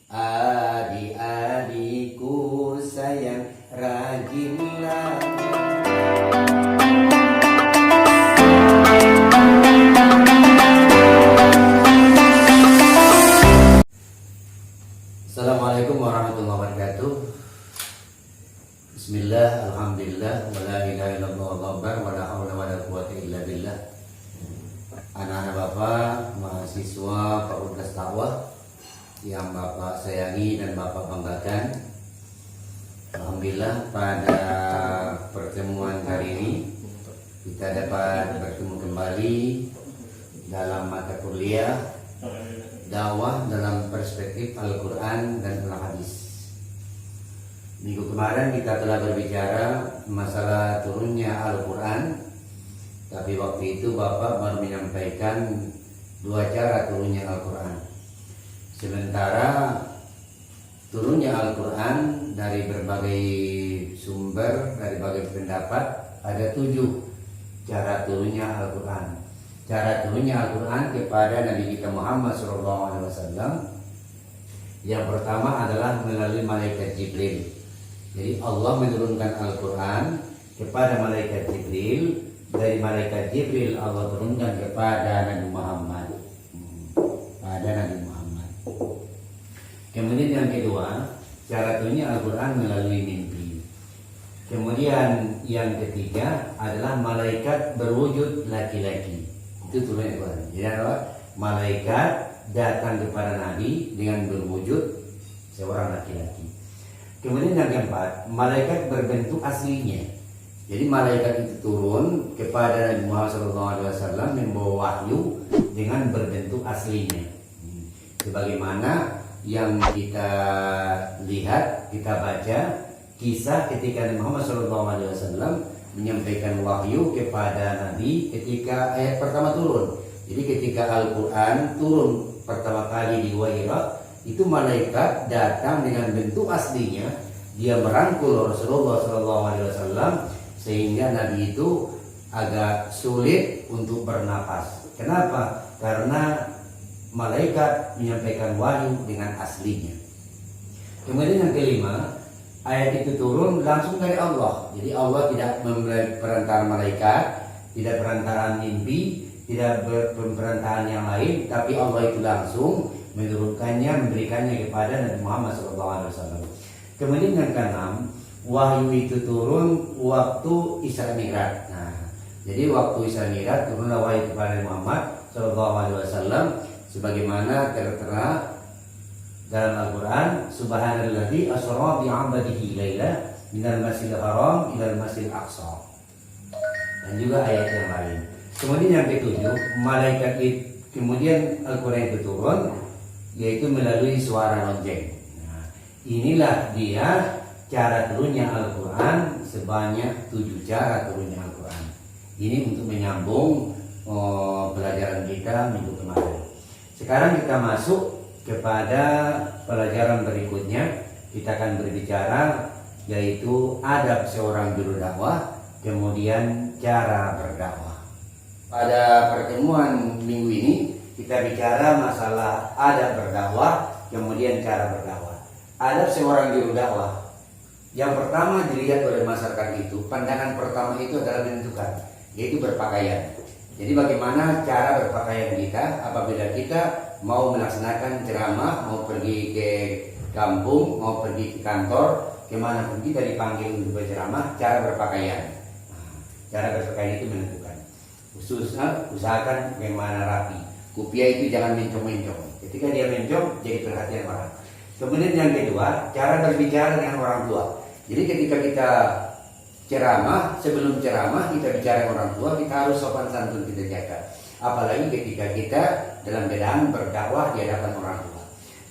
Adik-adikku sayang, rajinlah. Assalamualaikum warahmatullahi wabarakatuh. Bismillah, alhamdulillah, wa la ilaha illallah, wallahu akbar, wa la haula wa la quwwata illa billah. Anak-anak Bapak, mahasiswa Fakultas Dakwah yang Bapak sayangi dan Bapak banggakan, alhamdulillah pada pertemuan kali ini kita dapat bertemu kembali dalam mata kuliah dakwah dalam perspektif Al-Quran dan Al-Hadis. Minggu kemarin kita telah berbicara masalah turunnya Al-Quran, tapi waktu itu Bapak baru menyampaikan dua cara turunnya Al-Quran. Sementara turunnya Al-Quran dari berbagai sumber, dari berbagai pendapat, ada 7 cara turunnya Al-Quran. Cara turunnya Al-Quran kepada Nabi kita Muhammad SAW, yang pertama adalah melalui malaikat Jibril. Jadi Allah menurunkan Al-Quran kepada malaikat Jibril. Dari malaikat Jibril Allah turunkan kepada Nabi Muhammad, pada Nabi Muhammad. Kemudian yang kedua, cara turunnya Al-Quran melalui mimpi. Kemudian yang ketiga adalah malaikat berwujud laki-laki. Itu turunnya Al-Quran. Jadi adalah malaikat datang kepada Nabi dengan berwujud seorang laki-laki. Kemudian yang keempat, malaikat berbentuk aslinya. Jadi malaikat itu turun kepada Nabi Muhammad SAW membawa wahyu dengan berbentuk aslinya. Sebagaimana yang kita lihat, kita baca kisah ketika Nabi Muhammad SAW menyampaikan wahyu kepada Nabi ketika ayat pertama turun. Jadi ketika Al-Quran turun pertama kali di Gua Hira, itu malaikat datang dengan bentuk aslinya. Dia merangkul Rasulullah SAW sehingga Nabi itu agak sulit untuk bernapas. Kenapa? Karena malaikat menyampaikan wahyu dengan aslinya. Kemudian yang kelima, ayat itu turun langsung dari Allah. Jadi Allah tidak memperantara malaikat, tidak perantaraan mimpi, tidak berperantaraan yang lain, tapi Allah itu langsung menurunkannya, memberikannya kepada Nabi Muhammad SAW. Kemudian yang keenam, wahyu itu turun waktu Isra Mi'raj. Nah, jadi waktu Isra Mi'raj turunlah wahyu kepada Nabi Muhammad SAW, sebagaimana tertera dalam Al-Quran, Subhanalladzi asra bi 'abdihi laila minal masjidil haram ilal masjidil aqsa. Dan juga ayat yang lain. Kemudian yang ketujuh, malaikat itu, kemudian Al-Quran itu turun yaitu melalui suara lonceng. Nah, inilah dia cara turunnya Al-Quran, sebanyak 7 cara turunnya Al-Quran. Ini untuk menyambung pelajaran kita minggu kemarin. Sekarang kita masuk kepada pelajaran berikutnya. Kita akan berbicara yaitu adab seorang juru dakwah, kemudian cara berdakwah. Pada pertemuan minggu ini kita bicara masalah adab berdakwah, kemudian cara berdakwah. Adab seorang juru dakwah, yang pertama dilihat oleh masyarakat itu, pandangan pertama itu adalah menentukan, yaitu berpakaian. Jadi bagaimana cara berpakaian kita apabila kita mau melaksanakan ceramah, mau pergi ke kampung, mau pergi ke kantor, kemanapun kita dipanggil untuk berceramah, cara berpakaian. Cara berpakaian itu menentukan. Khususnya usahakan bagaimana rapi. Kupiah itu jangan mencong-mencong. Ketika dia mencong, jadi perhatian orang. Kemudian yang kedua, cara berbicara dengan orang tua. Jadi ketika kita ceramah, sebelum ceramah kita bicara dengan orang tua, kita harus sopan santun kita jaga. Apalagi ketika kita dalam keadaan berdakwah di hadapan orang tua.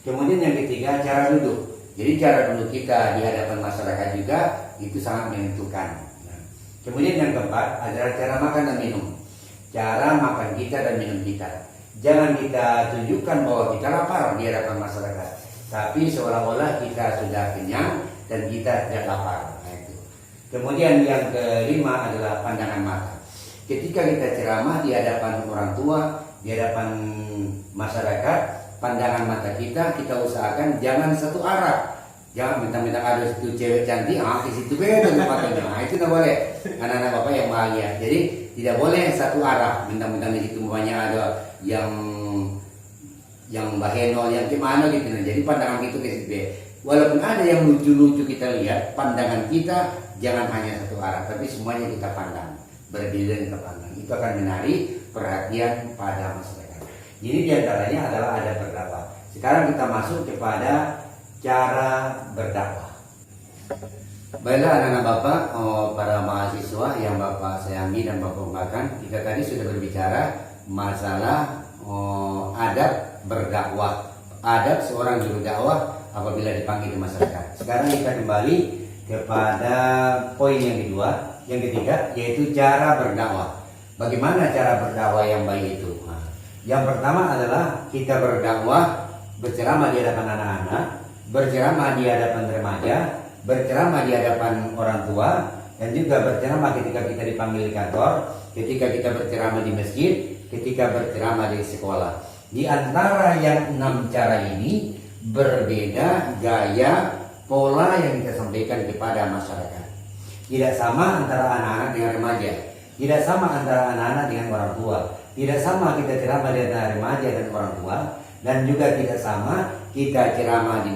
Kemudian yang ketiga, cara duduk. Jadi cara duduk kita di hadapan masyarakat juga itu sangat menentukan. Nah, kemudian yang keempat adalah cara makan dan minum. Cara makan kita dan minum kita. Jangan kita tunjukkan bahwa kita lapar di hadapan masyarakat, tapi seolah-olah kita sudah kenyang dan kita tidak lapar. Nah, itu. Kemudian yang kelima adalah pandangan mata. Ketika kita ceramah di hadapan orang tua, di hadapan masyarakat, pandangan mata kita usahakan jangan satu arah. Jangan minta-minta ada situ cewek cantik, di situ beda tempatnya. Itu tidak boleh. Anak-anak bapak yang bahagia. Jadi tidak boleh satu arah. Minta-minta di situ banyak ada yang baheno, yang gimana gitu. Jadi pandangan kita ke situ. Walaupun ada yang lucu-lucu kita lihat, pandangan kita jangan hanya satu arah, tapi semuanya kita pandang. Berbeda kita pandang. Itu akan menarik perhatian pada masyarakat. Jadi diantaranya adalah ada berdakwah. Sekarang kita masuk kepada cara berdakwah. Baiklah anak-anak bapak, para mahasiswa yang bapak sayangi dan bapak banggakan, kita tadi sudah berbicara masalah adab berdakwah, adab seorang juru dakwah apabila dipanggil ke masyarakat. Sekarang kita kembali kepada poin yang kedua, yang ketiga, yaitu cara berdakwah. Bagaimana cara berdakwah yang baik itu? Yang pertama adalah kita berdakwah, berceramah di hadapan anak-anak, berceramah di hadapan remaja, berceramah di hadapan orang tua, dan juga berceramah ketika kita dipanggil di kantor, ketika kita berceramah di masjid, ketika berceramah di sekolah. Di antara yang 6 cara ini berbeda gaya pola yang kita sampaikan kepada masyarakat. Tidak sama antara anak-anak dengan remaja, tidak sama antara anak-anak dengan orang tua, tidak sama kita ceramah di antara remaja dan orang tua, dan juga tidak sama kita ceramah di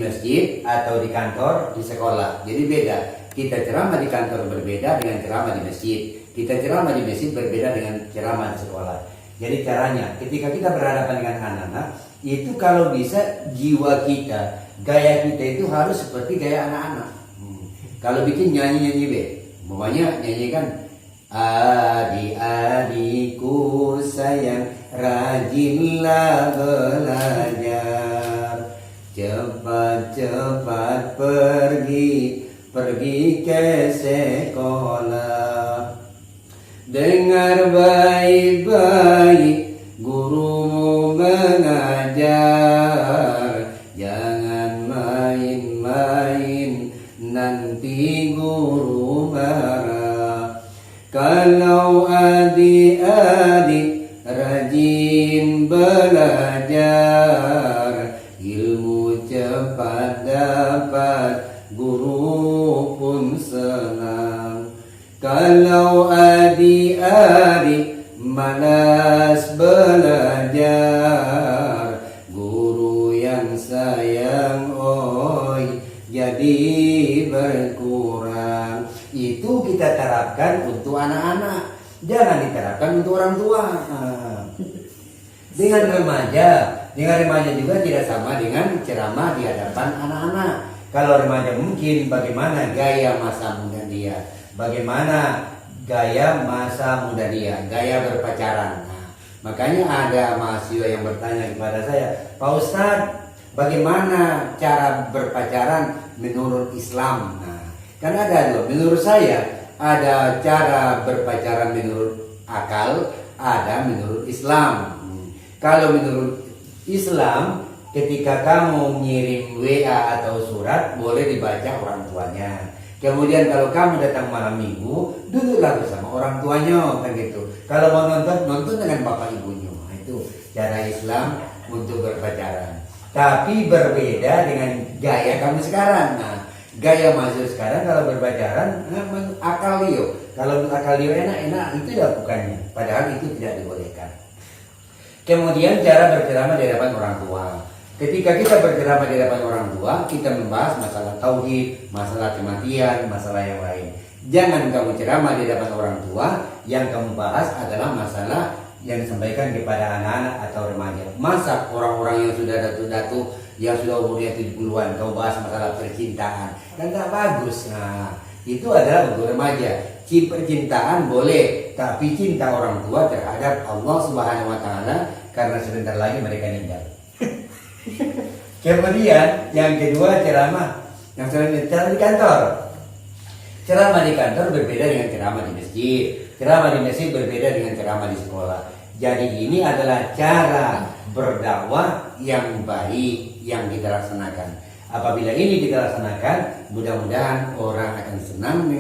masjid atau di kantor, di sekolah. Jadi beda. Kita ceramah di kantor berbeda dengan ceramah di masjid. Kita ceramah di masjid berbeda dengan ceramah di sekolah. Jadi caranya, ketika kita berhadapan dengan anak-anak, itu kalau bisa jiwa kita, gaya kita itu harus seperti gaya anak-anak. Kalau bikin nyanyi-nyanyi pokoknya nyanyikan adik-adikku sayang, rajinlah belajar, cepat-cepat pergi ke sekolah. Dengar baik-baik gurumu mengajar, jangan main-main nanti guru marah. Kalau adik-adik rajin belajar, ilmu cepat dapat, guru pun senang. Kalau adik-adik malas belajar, guru yang sayang jadi berkurang. Itu kita terapkan untuk anak-anak, jangan diterapkan untuk orang tua. Dengan remaja juga tidak sama dengan ceramah di hadapan anak-anak. Kalau remaja mungkin bagaimana gaya masa muda dia, bagaimana gaya masa muda dia, gaya berpacaran. Makanya ada mahasiswa yang bertanya kepada saya, Pak Ustadz, bagaimana cara berpacaran menurut Islam? Kan ada loh, menurut saya ada cara berpacaran menurut akal, ada menurut Islam. Kalau menurut Islam, ketika kamu ngirim WA atau surat, boleh dibaca orang tuanya. Kemudian kalau kamu datang malam minggu, duduklah bersama orang tuanya, kan gitu. Kalau mau nonton dengan bapak ibunya. Itu cara Islam untuk berpacaran. Tapi berbeda dengan gaya kamu sekarang. Gaya mahasiswa sekarang kalau berpacaran, akal liu. Kalau akal liu enak-enak, itu lakukannya. Padahal itu tidak dibolehkan. Kemudian cara berceramah di hadapan orang tua. Ketika kita berceramah di hadapan orang tua, kita membahas masalah tauhid, masalah kematian, masalah yang lain. Jangan kamu ceramah di hadapan orang tua, yang kamu bahas adalah masalah yang disampaikan kepada anak-anak atau remaja. Masa orang-orang yang sudah datu-datu, yang sudah umurnya 70-an, kamu bahas masalah percintaan, kan tak bagus. Itu adalah untuk remaja. Percintaan boleh, tapi cinta orang tua terhadap Allah Subhanahu wa Ta'ala, karena sebentar lagi mereka meninggal. Kemudian yang kedua ceramah di kantor. Ceramah di kantor berbeda dengan ceramah di masjid. Ceramah di masjid berbeda dengan ceramah di sekolah. Jadi ini adalah cara berdakwah yang baik yang kita laksanakan. Apabila ini kita laksanakan, mudah-mudahan orang akan senang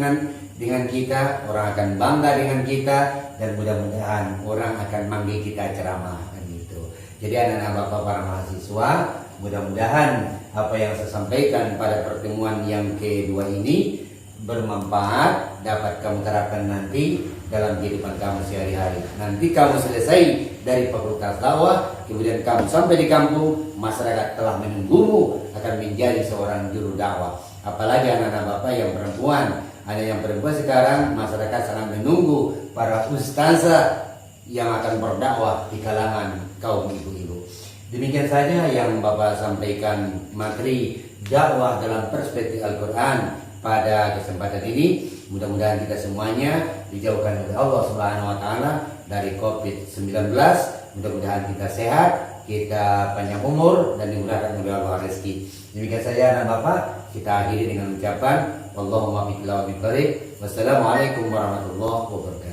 dengan kita, orang akan bangga dengan kita, dan mudah-mudahan orang akan manggil kita ceramah. Gitu. Jadi anak-anak bapak para mahasiswa, mudah-mudahan apa yang saya sampaikan pada pertemuan yang kedua ini bermanfaat, dapat kamu terapkan nanti dalam kehidupan kamu sehari-hari. Nanti kamu selesai dari fakultas dakwah, kemudian kamu sampai di kampung, masyarakat telah menunggumu akan menjadi seorang juru dakwah. Apalagi anak-anak bapak yang perempuan, ada yang perempuan sekarang, masyarakat sangat menunggu para ustazah yang akan berdakwah di kalangan kaum ibu-ibu. Demikian saja yang Bapak sampaikan materi dakwah dalam perspektif Al-Quran pada kesempatan ini. Mudah-mudahan kita semuanya dijauhkan oleh Allah Subhanahu wa taala dari Covid-19. Mudah-mudahan kita sehat, kita panjang umur dan dimudahkan oleh Allah rezeki. Demikian saja anak Bapak, kita akhiri dengan ucapan Allahumma bi'la wa bi'barik. Wassalamualaikum warahmatullahi wabarakatuh.